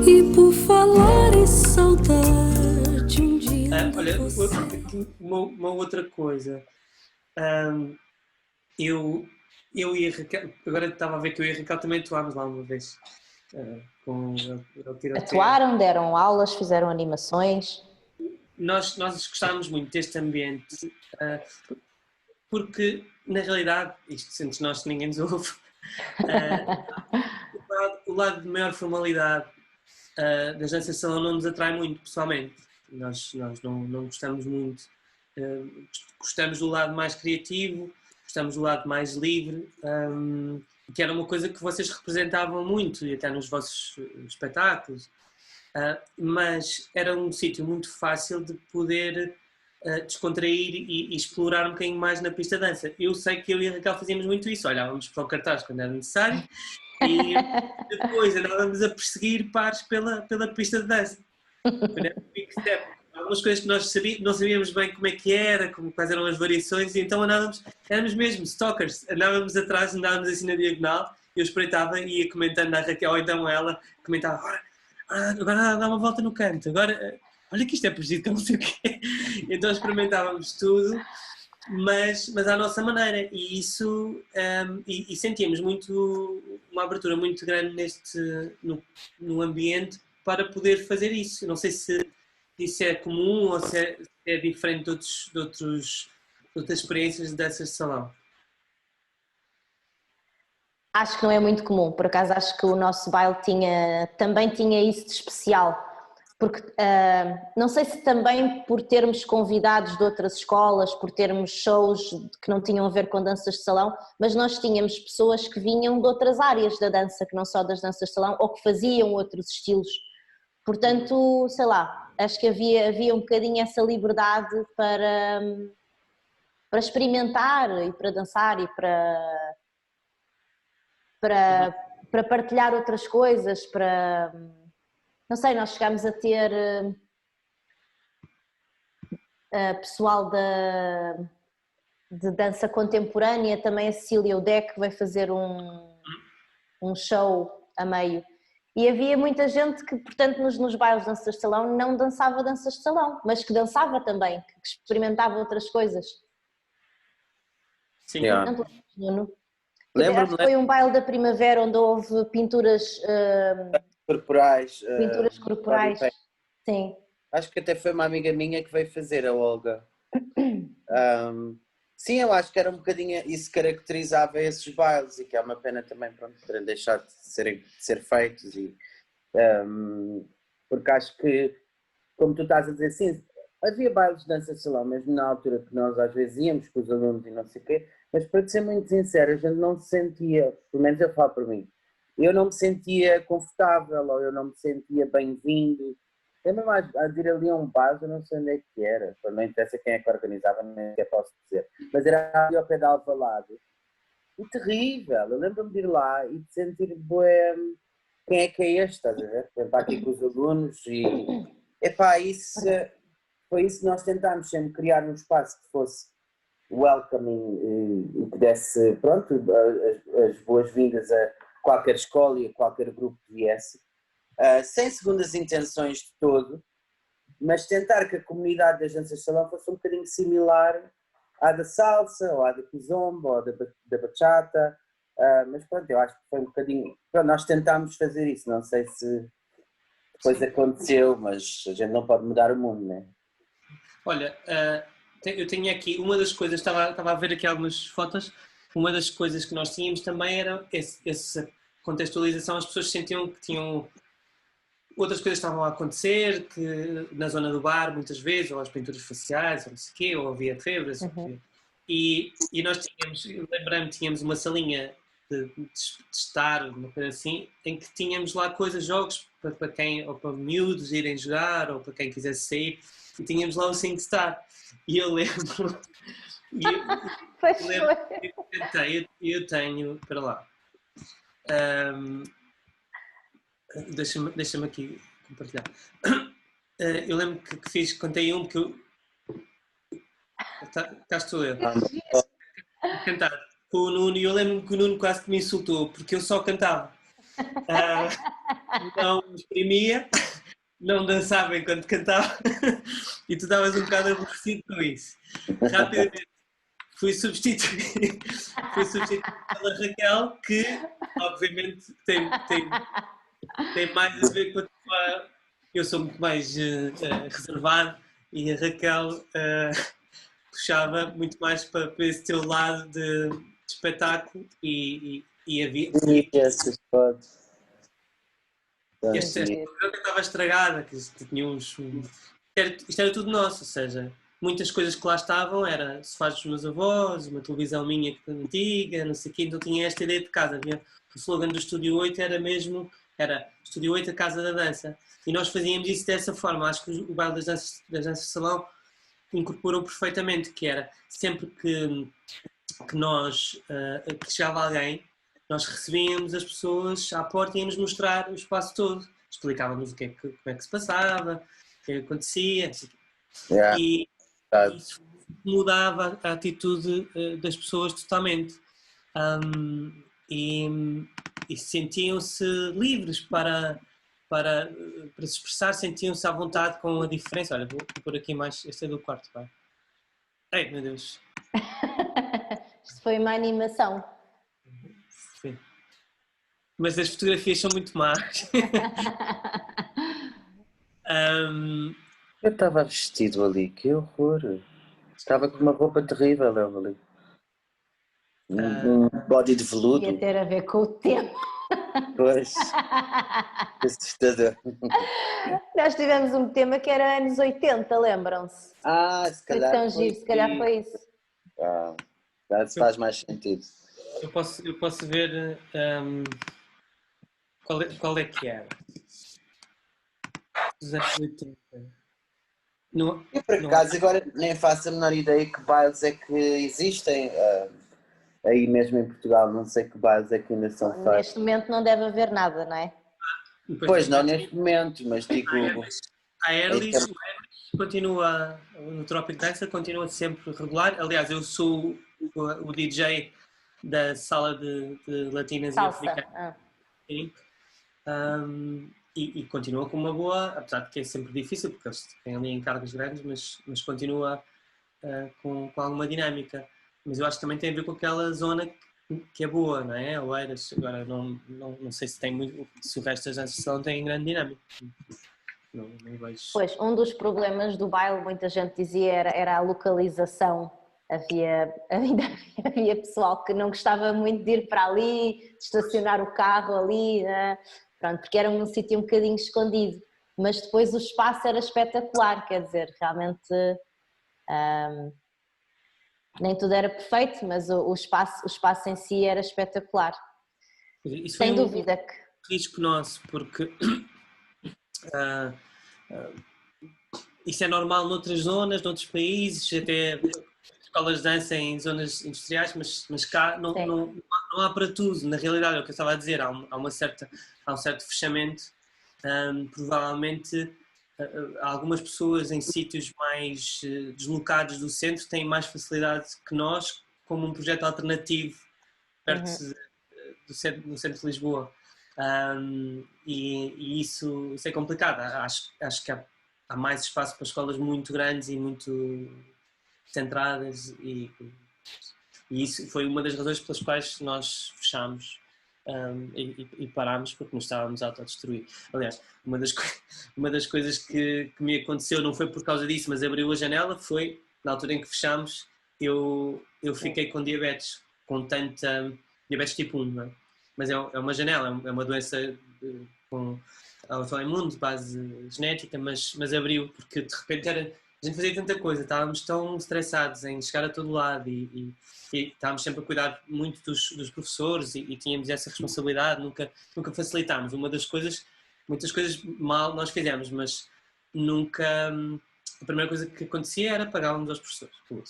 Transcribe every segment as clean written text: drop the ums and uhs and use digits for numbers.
E por falar em saudade, um dia Olha, você... uma outra coisa. Ahm, eu, eu e a Raquel, agora estava a ver que eu e a Raquel também atuámos lá uma vez. Com ele tiroteio. Atuaram, deram aulas, fizeram animações. Nós gostávamos muito deste ambiente, porque na realidade, isto sentes nós que ninguém nos ouve, o lado de maior formalidade das danças de salão não nos atrai muito, pessoalmente. Nós não gostamos muito. Gostamos do lado mais criativo, gostamos do lado mais livre, que era uma coisa que vocês representavam muito, e até nos vossos espetáculos. Mas era um sítio muito fácil de poder descontrair e explorar um bocadinho mais na pista de dança. Eu sei que eu e a Raquel fazíamos muito isso, olhávamos para o cartaz quando era necessário e depois andávamos a perseguir pares pela pista de dança. Algumas coisas que nós não sabíamos bem como é que era, quais eram as variações, e então éramos mesmo stalkers, andávamos atrás, andávamos assim na diagonal, eu espreitava e ia comentando na Raquel, ou então ela comentava, agora dá uma volta no canto, agora olha que isto é preciso, que eu não sei o quê. Então experimentávamos tudo, mas à nossa maneira, e isso, e sentíamos muito, uma abertura muito grande no ambiente para poder fazer isso. Não sei se isso é comum ou se é diferente de outras experiências de danças de salão. Acho que não é muito comum, por acaso acho que o nosso baile também tinha isso de especial, porque não sei se também por termos convidados de outras escolas, por termos shows que não tinham a ver com danças de salão, mas nós tínhamos pessoas que vinham de outras áreas da dança, que não só das danças de salão, ou que faziam outros estilos, portanto, sei lá, acho que havia um bocadinho essa liberdade para experimentar e para dançar e para partilhar outras coisas, não sei, nós chegámos a ter pessoal de dança contemporânea, também a Cecília Odeck vai fazer um show a meio. E havia muita gente que, portanto, nos bailes de danças de salão não dançava danças de salão, mas que dançava também, que experimentava outras coisas. Sim. Não te lembras, Nuno? Lembro-me, Acho que foi um baile da primavera onde houve pinturas corporais. pinturas corporais. Sim. Acho que até foi uma amiga minha que veio fazer, a Olga. Sim, eu acho que era um bocadinho isso que caracterizava esses bailes, e que é uma pena também, pronto, para deixar de ser feitos, porque acho que, como tu estás a dizer, sim, havia bailes de dança de salão, mesmo na altura que nós às vezes íamos com os alunos e não sei o quê, mas para te ser muito sincero, a gente não se sentia, pelo menos eu falo por mim, eu não me sentia confortável, ou eu não me sentia bem-vindo. Lembro mais de ir ali a um bar, eu não sei onde é que era, não interessa quem é que organizava, nem sequer posso dizer, mas era ali ao pé de Alvalade, e terrível. Eu lembro-me de ir lá e de sentir, bué, quem é que é este, estás a ver? Estar aqui com os alunos e, epá, isso, foi isso que nós tentámos sempre, criar um espaço que fosse welcoming e que desse, pronto, as boas-vindas a qualquer escola e a qualquer grupo que viesse. Sem segundas intenções de todo, mas tentar que a comunidade das danças de salão fosse um bocadinho similar à da salsa, ou à da kizomba, ou da bachata, mas pronto, eu acho que foi um bocadinho... Pronto, nós tentámos fazer isso, não sei se depois aconteceu, mas a gente não pode mudar o mundo, não é? Olha, eu tenho aqui, uma das coisas, estava a ver aqui algumas fotos, uma das coisas que nós tínhamos também era essa contextualização, as pessoas sentiam que tinham... Outras coisas estavam a acontecer, que na zona do bar, muitas vezes, ou as pinturas faciais, ou não sei o quê, ou havia febras. E nós lembrei-me, tínhamos uma salinha de estar, uma coisa assim, em que tínhamos lá coisas, jogos, para quem, ou para miúdos irem jogar, ou para quem quisesse sair, e tínhamos lá o SingStar. E eu lembro... eu tenho, para lá... Deixa-me aqui compartilhar. Eu lembro que contei um que Cá estou eu. Ah, A cantar com o Nuno e eu lembro-me que o Nuno quase que me insultou porque eu só cantava. Ah, não exprimia, não dançava enquanto cantava e tu estavas um bocado aborrecido com isso. Rapidamente fui substituído pela Raquel, que obviamente tem mais a ver com a tua. Eu sou muito mais reservado e a Raquel puxava muito mais para esse teu lado de espetáculo e havia. sim, essas fotos. Esta programa estava estragada, que isto tinha isto era tudo nosso, ou seja, muitas coisas que lá estavam era sofás dos meus avós, uma televisão minha antiga, não sei o quê, então tinha esta ideia de casa. O slogan do Estúdio 8 era Estúdio 8, a casa da dança. E nós fazíamos isso dessa forma. Acho que o baile das danças de salão incorporou perfeitamente, que era sempre que que chegava alguém, nós recebíamos as pessoas à porta e íamos mostrar o espaço todo. Explicávamos como é que se passava, o que acontecia, Yeah. e isso mudava a atitude das pessoas totalmente. E sentiam-se livres para se expressar, sentiam-se à vontade com a diferença. Olha, vou pôr aqui mais, este é do quarto, vai. Ei, meu Deus. Isto foi uma animação. Sim. Mas as fotografias são muito más. Eu estava vestido ali, que horror. Estava com uma roupa terrível, eu ali. Um body de veludo. Ia ter a ver com o tempo. Pois, assustador. Nós tivemos um tema que era anos 80, lembram-se? Se Foi calhar tão giro, se calhar foi isso. Faz mais sentido. Eu posso ver qual é que era. Dos anos 80. Não, Eu, por acaso, agora nem faço a menor ideia que bailes é que existem aí mesmo em Portugal. Não sei que bailes é que ainda são feitos. Neste momento não deve haver nada, não é? Pois não neste momento, mas digo. A Airlis continua, no Tropic Dancer continua sempre regular. Aliás, eu sou o DJ da sala de latinas Salsa. e africanas. E continua com uma boa, apesar de que é sempre difícil, porque eles têm ali encargos grandes, mas continua com alguma dinâmica. Mas eu acho que também tem a ver com aquela zona que é boa, não é? Oeiras, agora não sei se tem muito, se o resto das danças não tem grande dinâmica. Não vejo. Pois, um dos problemas do baile, muita gente dizia, era a localização. Havia pessoal que não gostava muito de ir para ali, de estacionar o carro ali, né? Pronto, porque era um sítio um bocadinho escondido. Mas depois o espaço era espetacular, quer dizer, realmente nem tudo era perfeito, mas o espaço em si era espetacular. Isso Sem foi dúvida que... risco nosso, porque isso é normal noutras zonas, noutros países, até escolas de dança em zonas industriais, mas cá não há para tudo. Na realidade, é o que eu estava a dizer, há um certo fechamento. Provavelmente algumas pessoas em sítios mais deslocados do centro têm mais facilidade que nós, como um projeto alternativo perto do centro de Lisboa. E isso é complicado. Acho que há mais espaço para escolas muito grandes e muito centradas, e isso foi uma das razões pelas quais nós fechámos e parámos, porque nos estávamos a autodestruir. Aliás, uma das coisas que me aconteceu não foi por causa disso, mas abriu a janela, foi na altura em que fechámos, eu fiquei com diabetes, com tanta diabetes tipo 1, não é? Mas é uma janela, é uma doença com autoimune de base genética, mas abriu, porque de repente a gente fazia tanta coisa, estávamos tão estressados em chegar a todo lado e estávamos sempre a cuidar muito dos professores e tínhamos essa responsabilidade, nunca facilitámos. Muitas coisas mal nós fizemos, mas nunca... A primeira coisa que acontecia era pagávamos aos professores, tudo.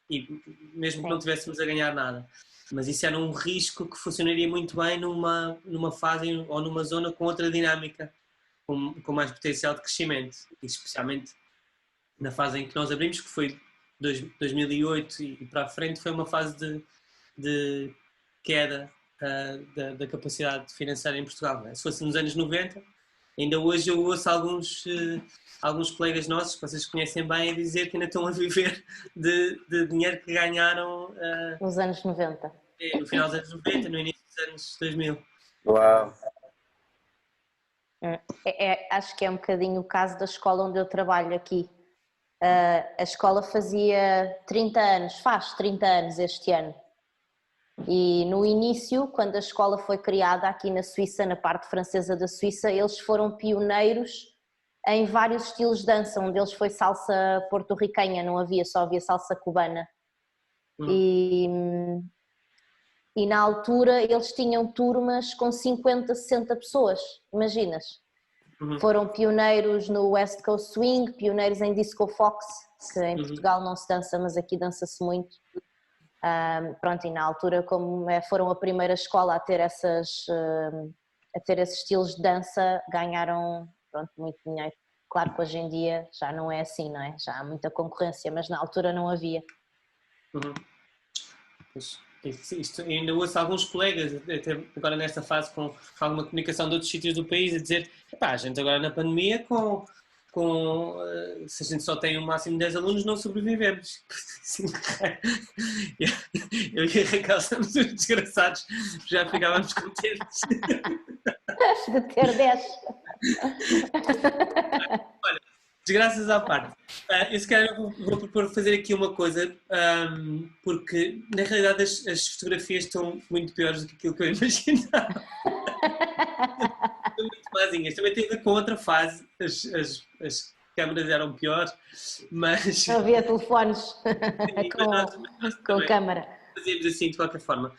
E mesmo que não tivéssemos a ganhar nada. Mas isso era um risco que funcionaria muito bem numa fase ou numa zona com outra dinâmica, com mais potencial de crescimento, e especialmente na fase em que nós abrimos, que foi 2008 e para a frente foi uma fase de queda da capacidade financeira em Portugal. Não é? Se fosse nos anos 90, ainda hoje eu ouço alguns colegas nossos, que vocês conhecem bem, a dizer que ainda estão a viver de dinheiro que ganharam Nos anos 90. no final dos anos 90, no início dos anos 2000. Uau! Acho que é um bocadinho o caso da escola onde eu trabalho aqui. A escola fazia 30 anos, faz 30 anos este ano. E no início, quando a escola foi criada aqui na Suíça, na parte francesa da Suíça, eles foram pioneiros em vários estilos de dança. Um deles foi salsa porto-riquenha, só havia salsa cubana. E na altura eles tinham turmas com 50, 60 pessoas, imaginas? Foram pioneiros no West Coast Swing, pioneiros em Disco Fox, que em Portugal não se dança, mas aqui dança-se muito. Pronto, e na altura, como foram a primeira escola a ter esses estilos de dança, ganharam muito dinheiro. Claro que hoje em dia já não é assim, não é? Já há muita concorrência, mas na altura não havia. Isto, ainda ouço alguns colegas, até agora nesta fase, com alguma comunicação de outros sítios do país, a dizer: a gente agora na pandemia, se a gente só tem um máximo de 10 alunos, não sobrevivemos. Eu e a Raquel somos uns desgraçados, já ficávamos contentes. De ter 10. Olha, desgraças à parte. Eu se calhar vou propor fazer aqui uma coisa, porque na realidade as fotografias estão muito piores do que aquilo que eu imaginava. Estão muito mazinhas. Também tem a ver com outra fase. As câmaras eram piores, mas... Não havia telefones com câmara. Fazíamos assim de qualquer forma.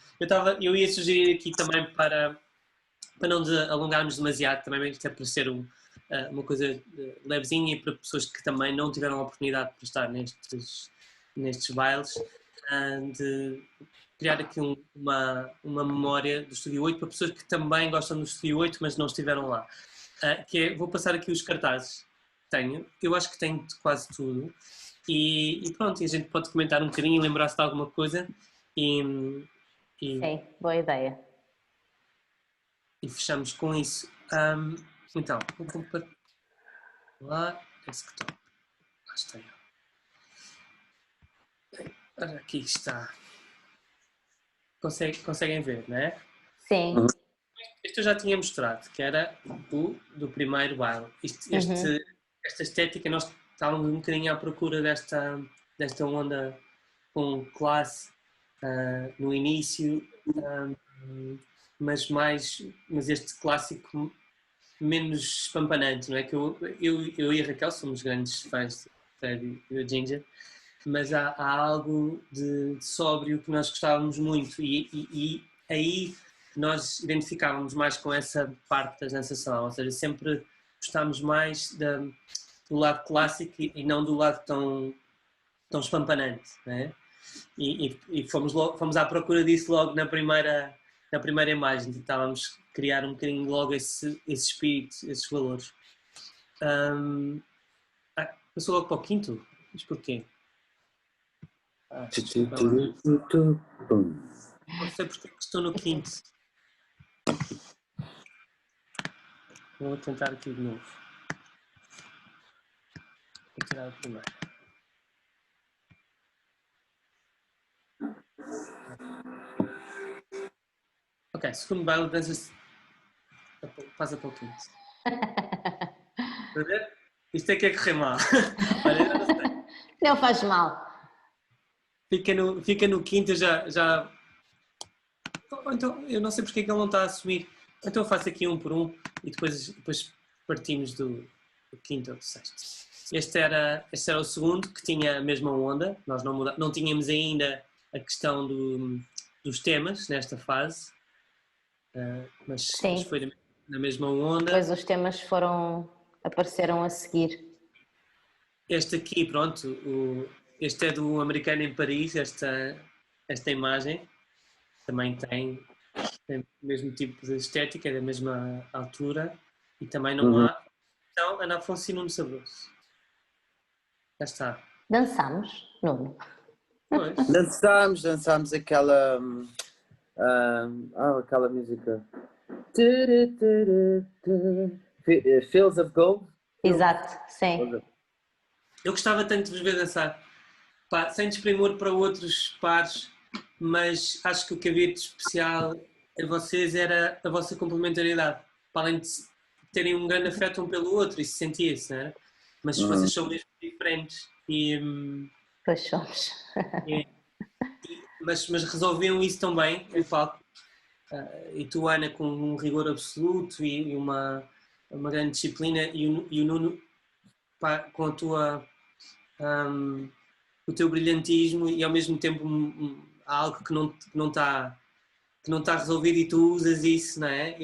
Eu ia sugerir aqui também para não alongarmos demasiado, também isto é para ser uma coisa levezinha e para pessoas que também não tiveram a oportunidade de estar nestes bailes, de criar aqui uma memória do Estúdio 8 para pessoas que também gostam do Estúdio 8, mas não estiveram lá. Vou passar aqui os cartazes que tenho. Eu acho que tenho de quase tudo. E pronto, e a gente pode comentar um bocadinho e lembrar-se de alguma coisa. Sim, boa ideia. E fechamos com isso. Então, vou compartilhar lá, desktop. Lá está. Ora, aqui está. Conseguem ver, não é? Sim. Este eu já tinha mostrado, que era o do primeiro baile. Esta estética, nós estávamos um bocadinho à procura desta onda com classe no início, mas este clássico menos espampanante, não é? Que eu e a Raquel somos grandes fãs de Fred e Ginger, mas há algo de sóbrio que nós gostávamos muito e aí nós identificávamos mais com essa parte da dança salão, ou seja, sempre gostámos mais do lado clássico e não do lado tão espampanante, não é? E fomos à procura disso logo na primeira imagem, tentávamos criar um bocadinho logo esse espírito, esses valores. Passou logo para o quinto? Mas porquê? Não sei porque estou no quinto. Vou tentar aqui de novo. Vou tirar o primeiro. Ok, segundo baile, dança-se. Passa para o quinto. Está a ver? Isto é que é correr mal. Olha, eu não sei. Não faz mal. Fica no quinto, já. Então, eu não sei porque é que ele não está a assumir. Então eu faço aqui um por um e depois partimos do quinto ou do sexto. Este era o segundo, que tinha a mesma onda. Nós não tínhamos ainda a questão dos temas nesta fase, mas foi na mesma onda. Depois os temas apareceram a seguir. Este aqui, pronto, este é do Americano em Paris, esta imagem também tem o mesmo tipo de estética, da mesma altura e também não há. Então, Ana Afonso e Nuno Sabroso. Já está. Dançámos, Nuno. Pois. Dançámos aquela. Aquela música. Fields of Gold. Exato, sim. Eu gostava tanto de vos ver dançar. Pá, sem desprimor para outros pares, mas acho que o que havia de especial a vocês era a vossa complementariedade. Para além de terem um grande afeto um pelo outro, isso sentia-se, não é? Mas vocês são mesmo diferentes. Pois somos. Mas resolviam isso tão bem, em palco. E tu, Ana, com um rigor absoluto e uma grande disciplina, e o Nuno, pá, com a tua, o teu brilhantismo e ao mesmo tempo algo que não está resolvido e tu usas isso, não é?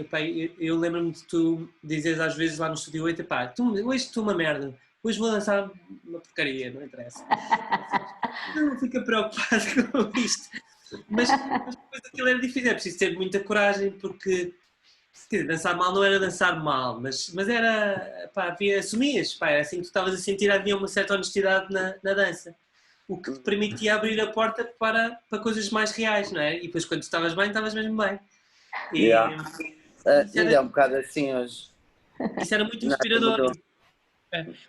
Eu lembro-me de tu dizeres às vezes lá no Estúdio 8, pá, hoje estou uma merda, hoje vou lançar uma porcaria, não interessa. Não fica preocupado com isto. Mas depois aquilo era difícil, é preciso ter muita coragem, porque dançar mal não era dançar mal, mas era, pá, assumias, pá, era assim que tu estavas a sentir, havia uma certa honestidade na dança, o que te permitia abrir a porta para coisas mais reais, não é? E depois quando tu estavas bem, estavas mesmo bem. E ainda é um bocado assim hoje. Isso era muito inspirador.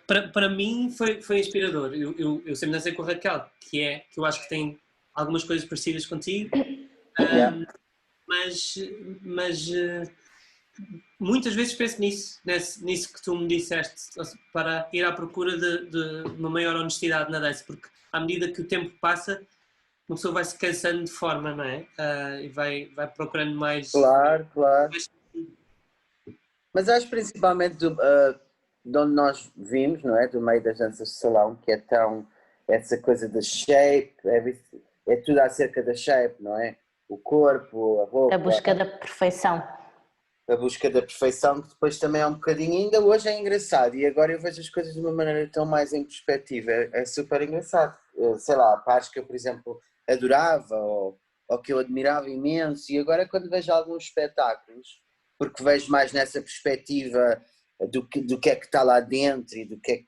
Para mim foi inspirador. Eu sempre dancei com a Raquel, que eu acho que tem algumas coisas parecidas contigo, mas muitas vezes penso nisso que tu me disseste, para ir à procura de uma maior honestidade na dança, porque à medida que o tempo passa, uma pessoa vai se cansando de forma, não é? E vai procurando mais. Claro. Mas acho principalmente de onde nós vimos, não é? Do meio das danças de salão, que é tão. Essa coisa da shape, é tudo acerca da shape, não é? O corpo, a roupa. A busca da perfeição. A busca da perfeição, que depois também é um bocadinho, ainda hoje é engraçado, e agora eu vejo as coisas de uma maneira tão mais em perspectiva, é super engraçado. Sei lá, pares que eu, por exemplo, adorava, ou que eu admirava imenso, e agora quando vejo alguns espetáculos, porque vejo mais nessa perspectiva do que é que está lá dentro e do que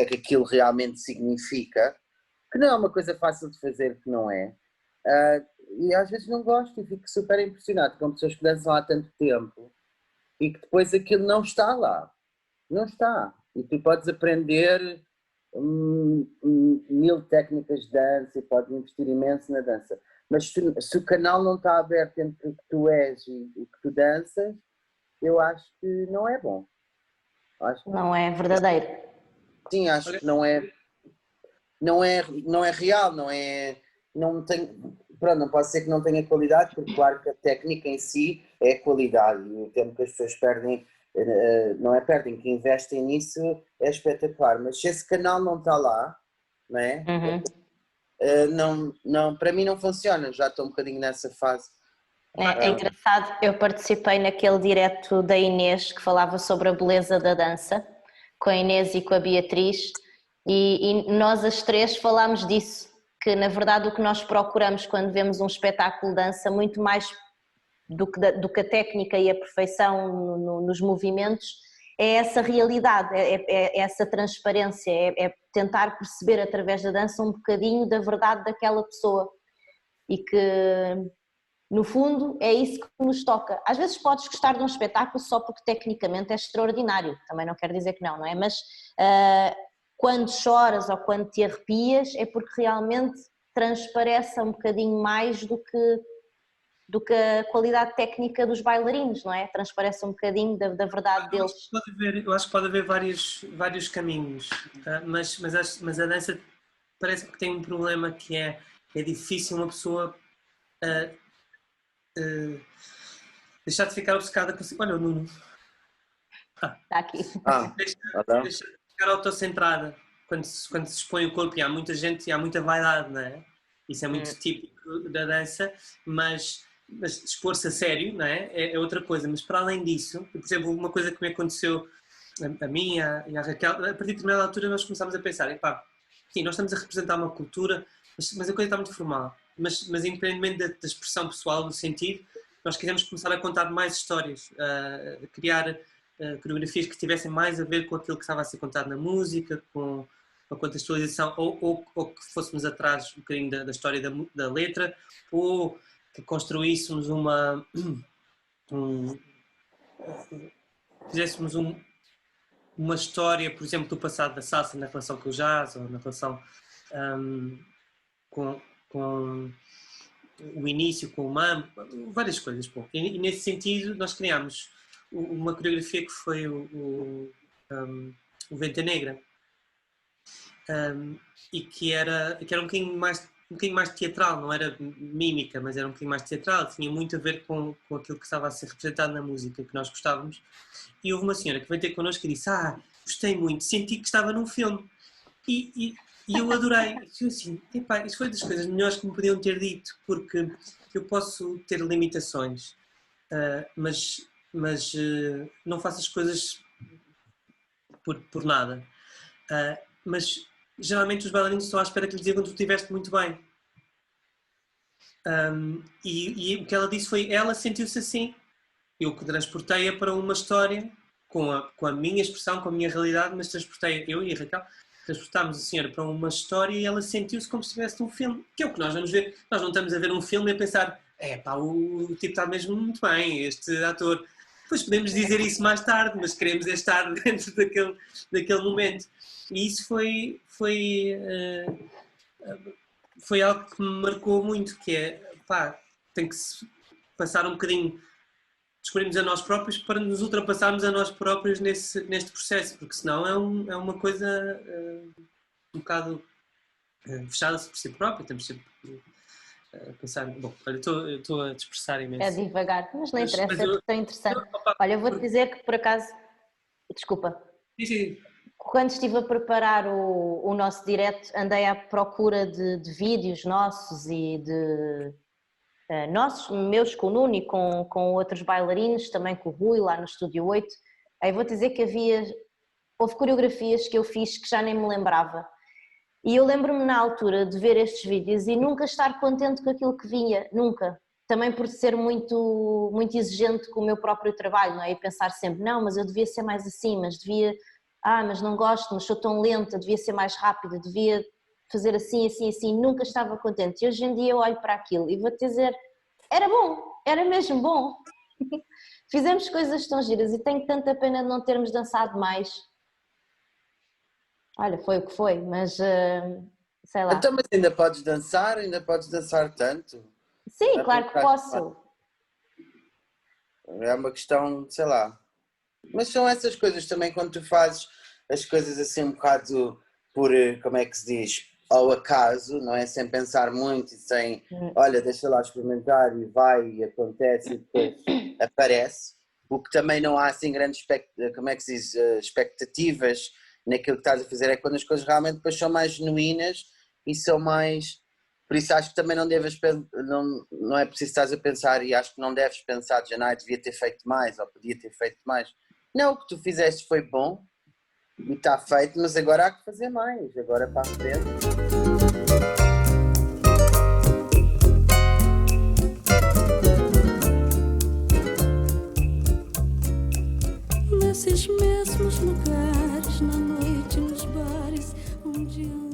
é que aquilo realmente significa, que não é uma coisa fácil de fazer, que não é. E às vezes não gosto e fico super impressionado com pessoas que dançam há tanto tempo e que depois aquilo não está lá. Não está. E tu podes aprender 1000 técnicas de dança e podes investir imenso na dança. Mas se o canal não está aberto entre o que tu és e o que tu danças, eu acho que não é bom. Não é verdadeiro. Sim, acho que não é real, não tem, pronto, não pode ser que não tenha qualidade, porque claro que a técnica em si é qualidade e o tempo que as pessoas perdem, não é perdem, que investem nisso é espetacular, mas se esse canal não está lá, não é? Não, para mim não funciona, já estou um bocadinho nessa fase. É engraçado, eu participei naquele direto da Inês que falava sobre a beleza da dança, com a Inês e com a Beatriz, e nós as três falámos disso, que na verdade o que nós procuramos quando vemos um espetáculo de dança, muito mais do que a técnica e a perfeição nos movimentos, é essa realidade, é essa transparência, é tentar perceber através da dança um bocadinho da verdade daquela pessoa, e que no fundo é isso que nos toca. Às vezes podes gostar de um espetáculo só porque tecnicamente é extraordinário, também não quero dizer que não é? Mas quando choras ou quando te arrepias é porque realmente transparece um bocadinho mais do que a qualidade técnica dos bailarinos, não é? Transparece um bocadinho da verdade deles. Eu acho que pode haver vários caminhos, mas a dança parece que tem um problema que é difícil uma pessoa deixar de ficar obcecada com... Olha o Nuno. Está aqui. Deixar de ficar autocentrada quando se expõe o corpo, e há muita gente e há muita vaidade, não é? Isso é muito típico da dança, mas expor-se a sério, não é? É outra coisa. Mas para além disso, por exemplo, uma coisa que me aconteceu a mim e à Raquel, a partir de determinada altura nós começámos a pensar, sim, nós estamos a representar uma cultura, mas a coisa está muito formal. Mas independentemente da expressão pessoal, do sentido, nós quisemos começar a contar mais histórias, a criar coreografias que tivessem mais a ver com aquilo que estava a ser contado na música, com uma contextualização, ou que fôssemos atrás um bocadinho da história da letra, ou que construíssemos fizéssemos uma história, por exemplo, do passado da salsa na relação com o jazz, ou na relação com o início, com o mambo, várias coisas. Pô. E nesse sentido nós criámos uma coreografia que foi o Venta Negra, e que era um bocadinho mais teatral, não era mímica, mas era um bocadinho mais teatral, tinha muito a ver com aquilo que estava a ser representado na música, que nós gostávamos. E houve uma senhora que veio ter connosco e disse: gostei muito, senti que estava num filme. E eu adorei. Eu assim, epá, isso foi das coisas melhores que me podiam ter dito, porque eu posso ter limitações, mas não faço as coisas por nada. Mas geralmente os bailarinos estão à espera que lhes digam que tu estiveste muito bem. E o que ela disse foi, ela sentiu-se assim. Eu que transportei-a para uma história com a minha expressão, com a minha realidade, mas transportei, eu e a Raquel, transportámos a senhora para uma história e ela sentiu-se como se estivesse num filme, que é o que nós vamos ver. Nós não estamos a ver um filme e a pensar, o tipo está mesmo muito bem, este ator. Depois podemos dizer isso mais tarde, mas queremos estar dentro daquele momento. E isso foi algo que me marcou muito, que é, tem que se passar um bocadinho, descobrirmos a nós próprios para nos ultrapassarmos a nós próprios neste processo, porque senão é uma coisa um bocado fechada por si própria, temos sempre a pensar, bom, olha, estou a dispersar imenso. É devagar, mas não interessa, é tão interessante. Olha, eu vou-te dizer que por acaso, desculpa, sim. Quando estive a preparar o nosso direto, andei à procura de vídeos nossos e de meus com o Nuno e com outros bailarinos, também com o Rui lá no Estúdio 8. Aí vou dizer que houve coreografias que eu fiz que já nem me lembrava. E eu lembro-me na altura de ver estes vídeos e nunca estar contente com aquilo que vinha, nunca. Também por ser muito, muito exigente com o meu próprio trabalho, não é? E pensar sempre, não, mas eu devia ser mais assim, mas devia... mas não gosto, mas sou tão lenta, devia ser mais rápida, devia fazer assim, assim, assim, nunca estava contente. E hoje em dia eu olho para aquilo e vou-te dizer, era bom, era mesmo bom. Fizemos coisas tão giras e tenho tanta pena de não termos dançado mais. Olha, foi o que foi, mas sei lá. Então, mas ainda podes dançar tanto? Sim, claro que posso. É uma questão, sei lá. Mas são essas coisas também, quando tu fazes as coisas assim um bocado por, como é que se diz, ao acaso, não é? Sem pensar muito e sem, olha, deixa lá experimentar e vai e acontece e depois aparece. O que também não há assim grandes, como é que se diz, expectativas naquilo que estás a fazer, é quando as coisas realmente depois são mais genuínas e são mais... Por isso acho que também não é preciso estás a pensar, e acho que não deves pensar de janeiro, devia ter feito mais ou podia ter feito mais. Não, o que tu fizeste foi bom e está feito, mas agora há que fazer mais, agora para a frente. Nesses mesmos lugares, na noite, nos bares, onde